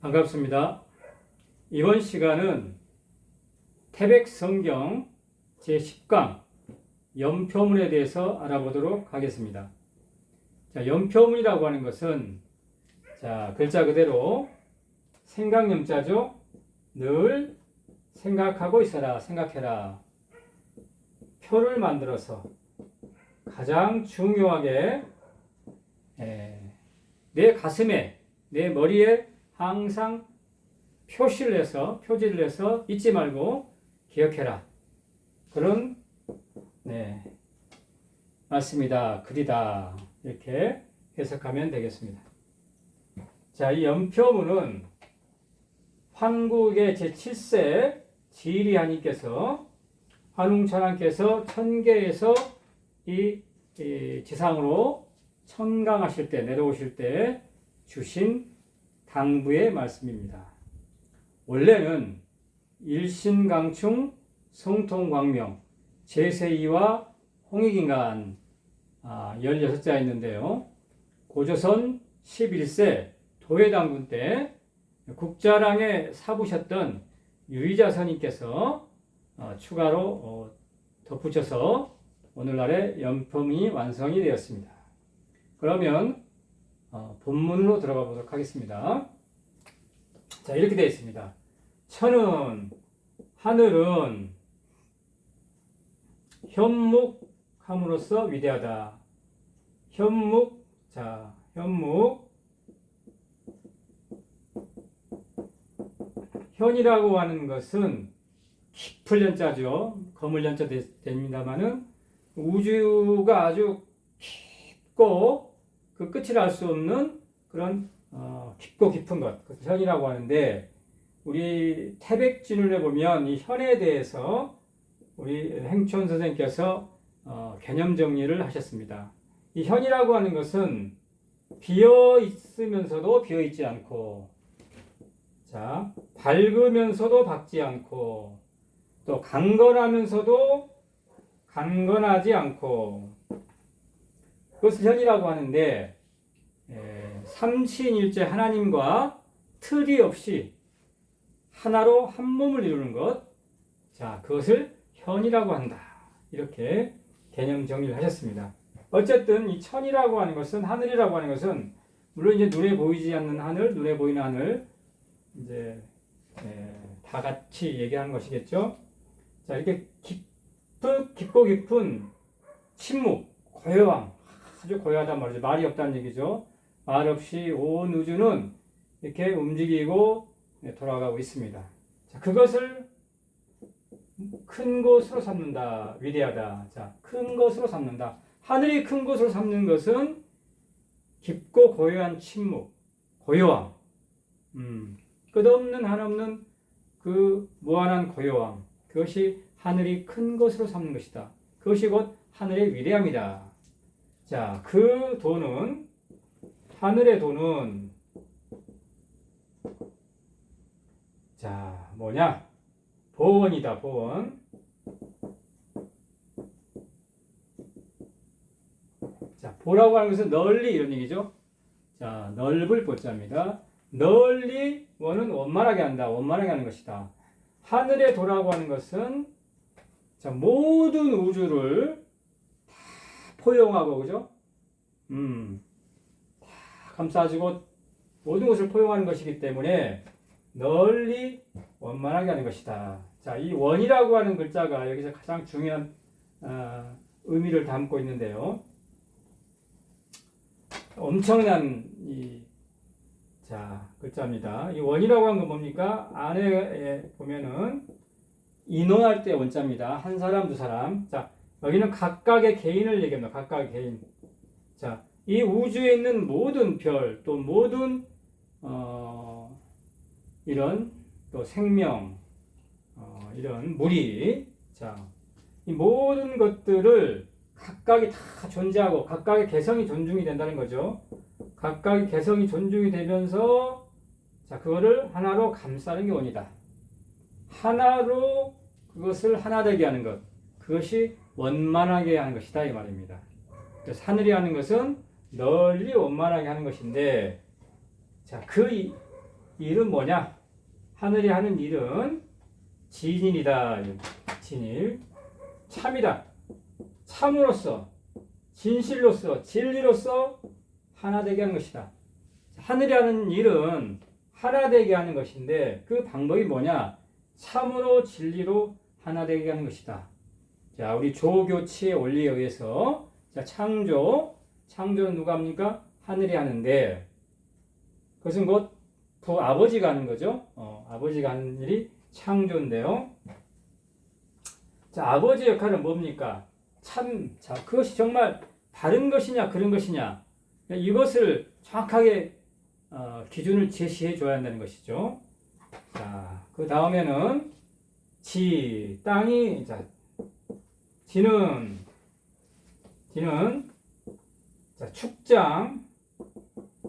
반갑습니다. 이번 시간은 태백성경 제10강 연표문에 대해서 알아보도록 하겠습니다. 자, 연표문이라고 하는 것은 글자 그대로 생각연자죠. 늘 생각하고 있어라, 생각해라. 표를 만들어서 가장 중요하게 내 가슴에, 내 머리에 항상 표지를 해서 잊지 말고 기억해라. 그런 말씀이다, 글이다. 이렇게 해석하면 되겠습니다. 자, 이 연표문은 환국의 제7세 지리하님께서 환웅천왕께서 천계에서 이 지상으로 천강하실 때, 내려오실 때 주신 당부의 말씀입니다. 원래는 일신강충 성통광명 제세이와 홍익인간 16자 있는데요. 고조선 11세 도회당군 때 국자랑에 사부셨던 유의자선님께서 추가로 덧붙여서 오늘날의 연표문이 완성이 되었습니다. 그러면 본문으로 들어가 보도록 하겠습니다. 자, 이렇게 되어 있습니다. 천은, 하늘은 현묵함으로써 위대하다. 현묵, 현묵. 현이라고 하는 것은 깊을 연자죠. 거물 연자 됩니다만은 우주가 아주 깊고 그 끝을 알 수 없는 그런 깊고 깊은 것, 그것을 현이라고 하는데, 우리 태백진문에 보면 이 현에 대해서 우리 행촌 선생님께서 개념 정리를 하셨습니다. 이 현이라고 하는 것은 비어 있으면서도 비어 있지 않고, 밝으면서도 밝지 않고, 또 강건하면서도 강건하지 않고, 그것을 현이라고 하는데, 삼신일체 하나님과 틀이 없이 하나로 한 몸을 이루는 것, 그것을 현이라고 한다. 이렇게 개념 정리를 하셨습니다. 어쨌든 이 천이라고 하는 것은, 하늘이라고 하는 것은 물론 이제 눈에 보이지 않는 하늘, 눈에 보이는 하늘, 이제 다 같이 얘기하는 것이겠죠. 이렇게 깊고 깊은 침묵, 고요함, 아주 고요하단 말이죠. 말이 없다는 얘기죠. 말 없이 온 우주는 이렇게 움직이고 돌아가고 있습니다. 그것을 큰 것으로 삼는다. 위대하다. 큰 것으로 삼는다. 하늘이 큰 것으로 삼는 것은 깊고 고요한 침묵, 고요함, 끝없는 한없는 그 무한한 고요함, 그것이 하늘이 큰 것으로 삼는 것이다. 그것이 곧 하늘의 위대함이다. 그 도는, 하늘의 도는 뭐냐? 보원이다, 보원. 보라고 하는 것은 널리, 이런 얘기죠. 넓을 보자입니다. 널리, 원은 원만하게 한다, 원만하게 하는 것이다. 하늘의 도라고 하는 것은 모든 우주를 다 포용하고, 그죠? 다 감싸주고 모든 것을 포용하는 것이기 때문에 널리 원만하게 하는 것이다. 이 원이라고 하는 글자가 여기서 가장 중요한 의미를 담고 있는데요. 엄청난 글자입니다. 이 원이라고 하는 건 뭡니까? 안에 보면은 인원할 때 원자입니다. 한 사람, 두 사람. 여기는 각각의 개인을 얘기합니다. 각각의 개인. 이 우주에 있는 모든 별, 또 모든 이런 또 생명, 이런 무리, 이 모든 것들을 각각이 다 존재하고 각각의 개성이 존중이 된다는 거죠. 각각의 개성이 존중이 되면서 그거를 하나로 감싸는 게 원이다. 하나로 그것을 하나 되게 하는 것, 그것이 원만하게 하는 것이다, 이 말입니다. 그래서 하늘이 하는 것은 널리 원만하게 하는 것인데, 그 일은 뭐냐? 하늘이 하는 일은 진일이다. 진일. 참이다. 참으로서, 진실로서, 진리로서 하나 되게 하는 것이다. 하늘이 하는 일은 하나 되게 하는 것인데 그 방법이 뭐냐? 참으로 진리로 하나 되게 하는 것이다. 자, 우리 조교치의 원리에 의해서 자, 창조는 누가 합니까? 하늘이 하는데 그것은 곧 아버지가 하는 거죠. 아버지가 하는 일이 창조인데요. 자, 아버지 역할은 뭡니까? 자, 그것이 정말 바른 것이냐, 그런 것이냐. 이것을 정확하게 기준을 제시해 줘야 한다는 것이죠. 자, 그 다음에는 땅이, 자, 지는, 자, 축장,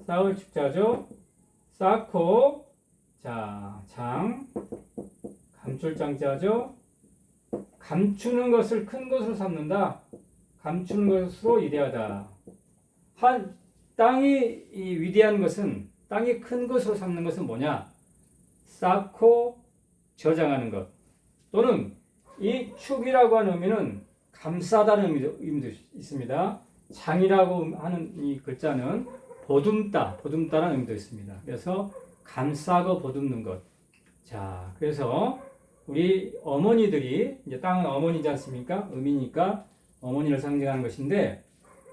쌓을 축자죠. 쌓고, 자, 감출장자죠. 감추는 것을 큰 것으로 삼는다. 감추는 것으로 위대하다. 땅이 위대한 것은, 땅이 큰 것으로 삼는 것은 뭐냐? 쌓고 저장하는 것. 또는 이 축이라고 하는 의미는 감싸다는 의미도 있습니다. 장이라고 하는 이 글자는 보듬다라는 의미도 있습니다. 그래서 감싸고 보듬는 것. 자, 그래서 우리 어머니들이, 이제 땅은 어머니지 않습니까? 의미니까 어머니를 상징하는 것인데,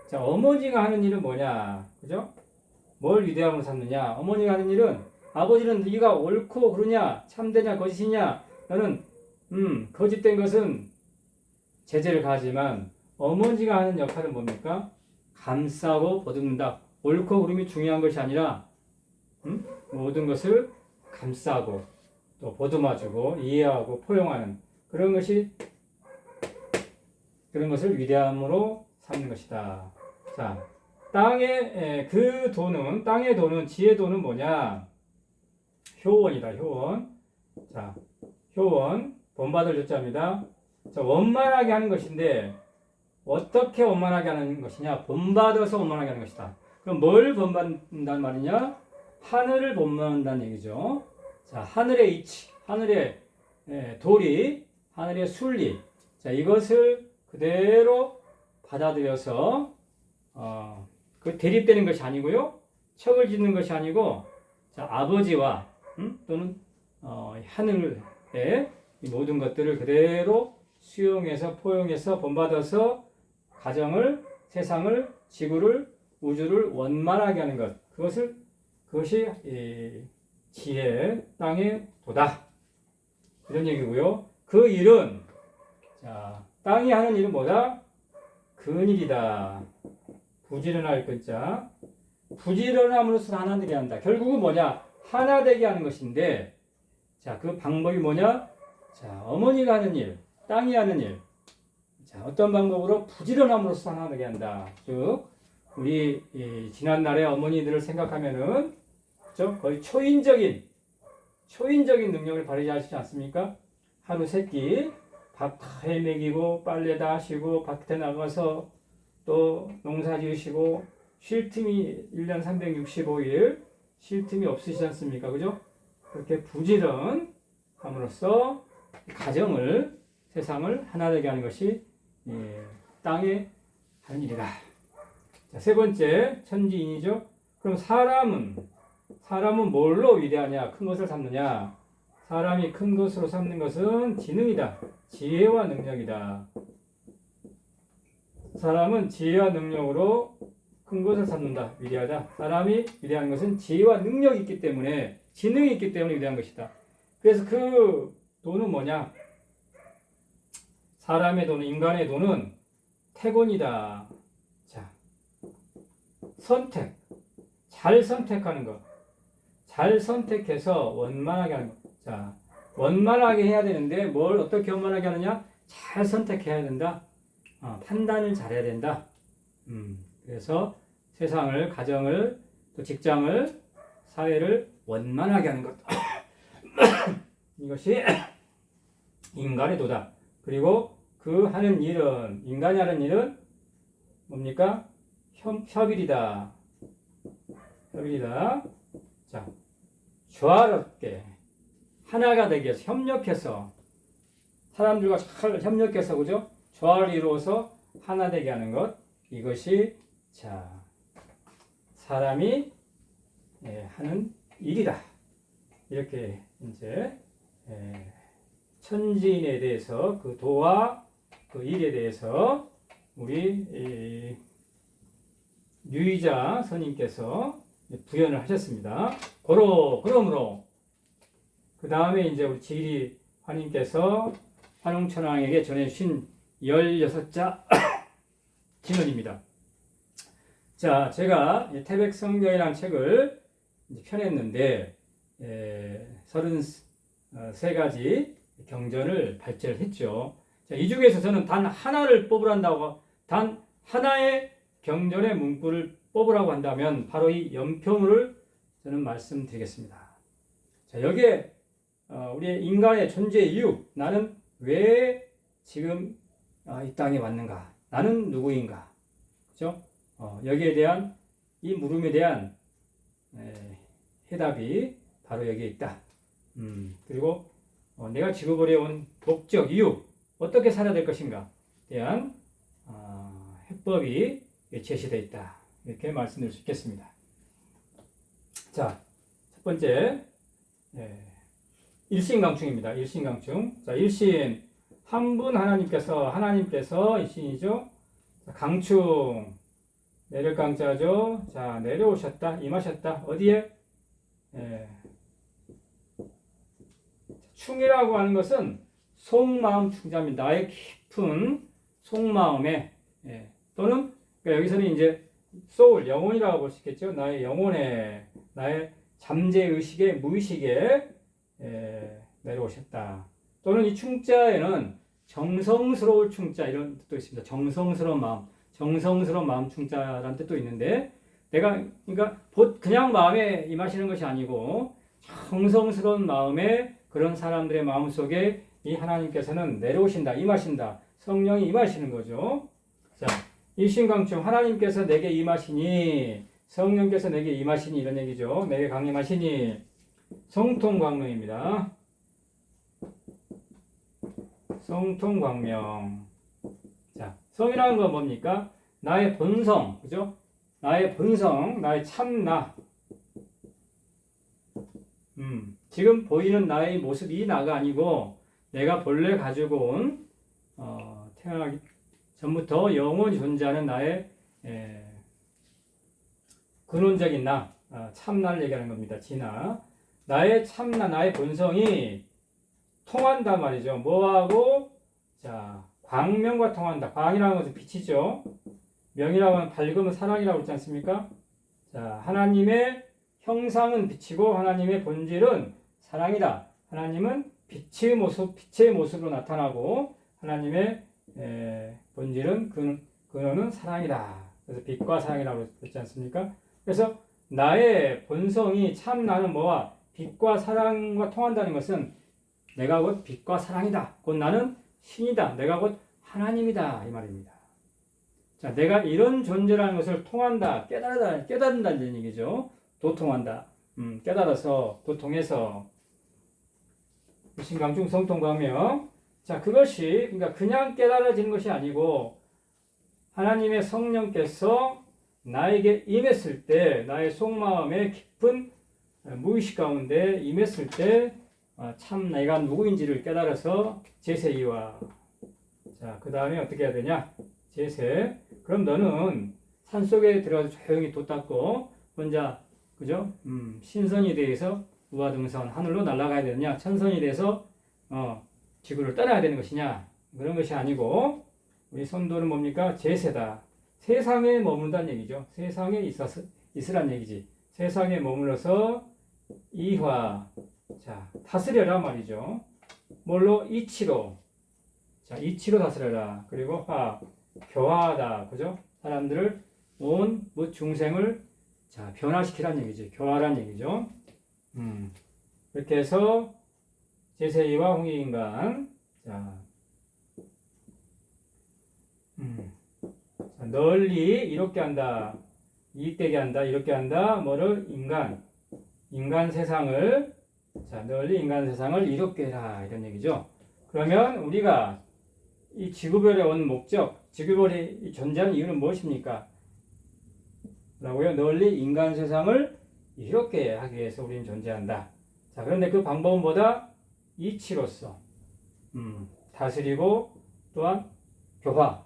자, 어머니가 하는 일은 뭐냐? 그죠? 뭘 위대함으로 삼느냐? 어머니가 하는 일은, 아버지는 네가 옳고 그러냐? 참되냐? 거짓이냐? 너는, 거짓된 것은 제재를 가하지만, 어머니가 하는 역할은 뭡니까? 감싸고 보듬는다. 옳고 그름이 중요한 것이 아니라, 모든 것을 감싸고, 또 보듬어주고, 이해하고, 포용하는 그런 것을 위대함으로 삼는 것이다. 자, 땅의 돈은, 지혜의 돈은 뭐냐? 효원이다, 효원. 자, 효원, 본받을 조자입니다. 자, 원만하게 하는 것인데, 어떻게 원만하게 하는 것이냐? 본받아서 원만하게 하는 것이다. 그럼 뭘 본받는다는 말이냐? 하늘을 본받는다는 얘기죠. 자, 하늘의 이치, 하늘의 도리, 하늘의 순리. 자, 이것을 그대로 받아들여서, 그 대립되는 것이 아니고요. 척을 짓는 것이 아니고, 자, 아버지와, 또는, 하늘의 이 모든 것들을 그대로 수용해서, 포용해서, 본받아서, 가정을, 세상을, 지구를, 우주를 원만하게 하는 것. 그것이 지혜, 땅의 도다. 이런 얘기고요. 그 일은, 자, 땅이 하는 일은 뭐다? 근일이다. 부지런할 것자. 부지런함으로써 하나 되게 한다. 결국은 뭐냐? 하나 되게 하는 것인데, 자, 그 방법이 뭐냐? 자, 어머니가 하는 일, 땅이 하는 일. 자, 어떤 방법으로? 부지런함으로써 하나 되게 한다. 즉, 우리 지난날의 어머니들을 생각하면은, 그렇죠? 거의 초인적인 능력을 발휘하시지 않습니까? 하루 세끼 밥 다 해 먹이고 빨래 다 하시고 밭에 나가서 또 농사 지으시고 쉴 틈이 1년 365일 쉴 틈이 없으시지 않습니까? 그죠? 그렇게 부지런함으로써 가정을, 세상을 하나 되게 하는 것이 땅에 하는 일이다. 자, 세 번째, 천지인이죠. 그럼 사람은 뭘로 위대하냐? 큰 것을 삼느냐? 사람이 큰 것으로 삼는 것은 지능이다. 지혜와 능력이다. 사람은 지혜와 능력으로 큰 것을 삼는다. 위대하다. 사람이 위대한 것은 지혜와 능력이 있기 때문에, 지능이 있기 때문에 위대한 것이다. 그래서 그 돈은 뭐냐? 사람의 돈은, 인간의 돈은 태곤이다. 자, 잘 선택하는 것. 잘 선택해서 원만하게 하는 것. 자, 원만하게 해야 되는데 뭘 어떻게 원만하게 하느냐? 잘 선택해야 된다. 판단을 잘해야 된다. 그래서 세상을, 가정을, 또 직장을, 사회를 원만하게 하는 것. 이것이 인간의 도다. 그리고 그 하는 일은, 인간이 하는 일은 뭡니까? 협일이다. 자, 조화롭게 하나가 되기 위해서 협력해서 사람들과 잘 협력해서 그죠? 조화를 이루어서 하나 되게 하는 것 이것이 자 사람이 하는 일이다. 이렇게 이제 천지인에 대해서 그 도와 그 일에 대해서 우리 류의자 선임께서 부연을 하셨습니다. 그러므로 그 다음에 이제 우리 지리 화님께서 환웅천왕에게 전해주신 16자 진언입니다. 자, 제가 태백성경이라는 책을 펴냈는데 33가지 경전을 발제를 했죠. 자, 이 중에서 저는 단 하나를 뽑으란다고 단 하나의 경전의 문구를 뽑으라고 한다면 바로 이 연표문을 저는 말씀드리겠습니다. 자, 여기에 우리의 인간의 존재 이유, 나는 왜 지금 이 땅에 왔는가? 나는 누구인가? 그죠? 여기에 대한 이 물음에 대한 해답이 바로 여기에 있다. 그리고 내가 지구본에 온 목적, 이유, 어떻게 살아야 될 것인가? 대한 해법이 제시되어 있다. 이렇게 말씀드릴 수 있겠습니다. 자, 첫 번째 일신강충입니다. 일신강충. 자, 일신 한 분 하나님께서 일신이죠. 강충 내릴 강자죠. 자, 내려오셨다, 임하셨다. 어디에? 충이라고 하는 것은 속마음 충자입니다. 나의 깊은 속마음에 또는 그러니까 여기서는 이제 소울, 영혼이라고 볼 수 있겠죠. 나의 영혼에, 나의 잠재의식에, 무의식에 내려오셨다. 또는 이 충자에는 정성스러울 충자 이런 뜻도 있습니다. 정성스러운 마음 충자라는 뜻도 있는데 내가 그러니까 그냥 마음에 임하시는 것이 아니고 정성스러운 마음에 그런 사람들의 마음 속에 이 하나님께서는 내려오신다, 임하신다. 성령이 임하시는 거죠. 자, 일신강충 하나님께서 내게 임하시니 성령께서 내게 임하시니 이런 얘기죠. 내게 강림하시니 성통광명입니다. 성통광명. 자, 성이라는 건 뭡니까? 나의 본성, 그죠? 나의 본성, 나의 참나. 지금 보이는 나의 모습이 나가 아니고 내가 본래 가지고 온 태어나기 전부터 영원히 존재하는 나의 근원적인 나, 참나를 얘기하는 겁니다. 진화. 나의 참나, 나의 본성이 통한단 말이죠. 뭐하고? 자, 광명과 통한다. 광이라는 것은 빛이죠. 명이라고 하면 밝음은 사랑이라고 그러지 않습니까? 자, 하나님의 형상은 빛이고 하나님의 본질은 사랑이다. 하나님은 빛의 모습으로 나타나고 하나님의 본질은 근원은 사랑이다. 그래서 빛과 사랑이라고 그러지 않습니까? 그래서 나의 본성이 참 나는 뭐와 빛과 사랑과 통한다는 것은 내가 곧 빛과 사랑이다. 곧 나는 신이다. 내가 곧 하나님이다. 이 말입니다. 자, 내가 이런 존재라는 것을 통한다. 깨달은다는 얘기죠. 도통한다. 깨달아서 도통해서 신강중 성통광명. 자, 그것이 그러니까 그냥 깨달아지는 것이 아니고 하나님의 성령께서 나에게 임했을 때 나의 속마음의 깊은 무의식 가운데 임했을 때 참 내가 누구인지를 깨달아서 제세이와 자, 그 다음에 어떻게 해야 되냐? 제세. 그럼 너는 산속에 들어가서 조용히 돛 닦고 혼자 그죠? 신선이 대해서 우화등선 하늘로 날아가야 되느냐? 천선이 돼서 지구를 떠나야 되는 것이냐? 그런 것이 아니고 우리 성도는 뭡니까? 제세다. 세상에 머문다는 얘기죠. 세상에 있으란 얘기지. 세상에 머물러서 이화, 자, 다스려라 말이죠. 뭘로? 이치로. 자, 이치로 다스려라. 그리고 화, 교화하다. 그죠? 사람들을, 온 중생을, 자, 변화시키란 얘기지. 교화란 얘기죠. 이렇게 해서, 제세이와 홍익인간, 자, 널리 이롭게 한다. 이익되게 한다. 이렇게 한다. 뭐를? 인간 세상을 널리 인간 세상을 이롭게 해라 이런 얘기죠. 그러면 우리가 이 지구별에 온 목적, 지구별이 존재하는 이유는 무엇입니까? 라고요. 널리 인간 세상을 이롭게 하기 위해서 우리는 존재한다. 자, 그런데 그 방법은 뭐다? 이치로서 다스리고 또한 교화,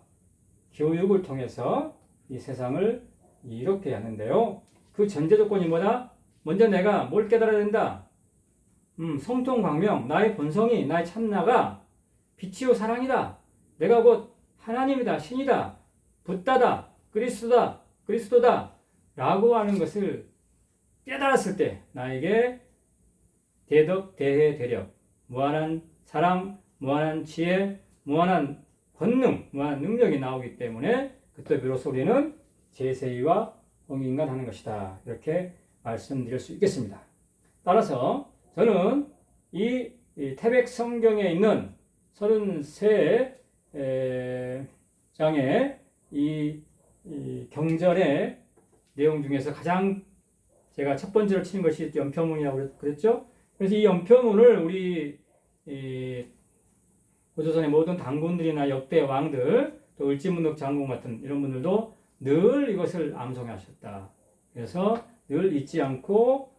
교육을 통해서 이 세상을 이롭게 하는데요. 그 전제 조건이 뭐다? 먼저 내가 뭘 깨달아야 된다? 성통광명, 나의 본성이, 나의 참나가 빛이요 사랑이다. 내가 곧 하나님이다, 신이다, 붓다다, 그리스도다 라고 하는 것을 깨달았을 때 나에게 대덕, 대해, 대력, 무한한 사랑, 무한한 지혜, 무한한 권능, 무한한 능력이 나오기 때문에 그때 비로소 우리는 제세의와 홍익인간 하는 것이다. 이렇게 말씀드릴 수 있겠습니다. 따라서 저는 이 태백 성경에 있는 33장의 이 경전의 내용 중에서 가장 제가 첫 번째로 치는 것이 연표문이라고 그랬죠. 그래서 이 연표문을 우리 고조선의 모든 당군들이나 역대 왕들, 또 을지문덕 장군 같은 이런 분들도 늘 이것을 암송하셨다. 그래서 늘 잊지 않고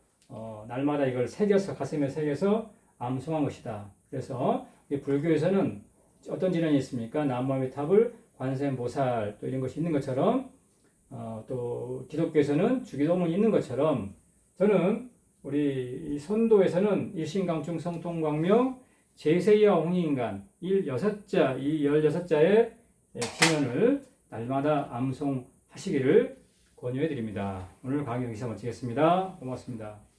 날마다 이걸 새겨서 가슴에 새겨서 암송한 것이다. 그래서 불교에서는 어떤 진언이 있습니까? 나무아미 탑을 관세음보살 또 이런 것이 있는 것처럼 또 기독교에서는 주기도문이 있는 것처럼 저는 우리 선도에서는 일신강충 성통광명 제세이와 홍익인간 이 16자의 진언을 날마다 암송하시기를 권유해 드립니다. 오늘 강의 여기서 마치겠습니다. 고맙습니다.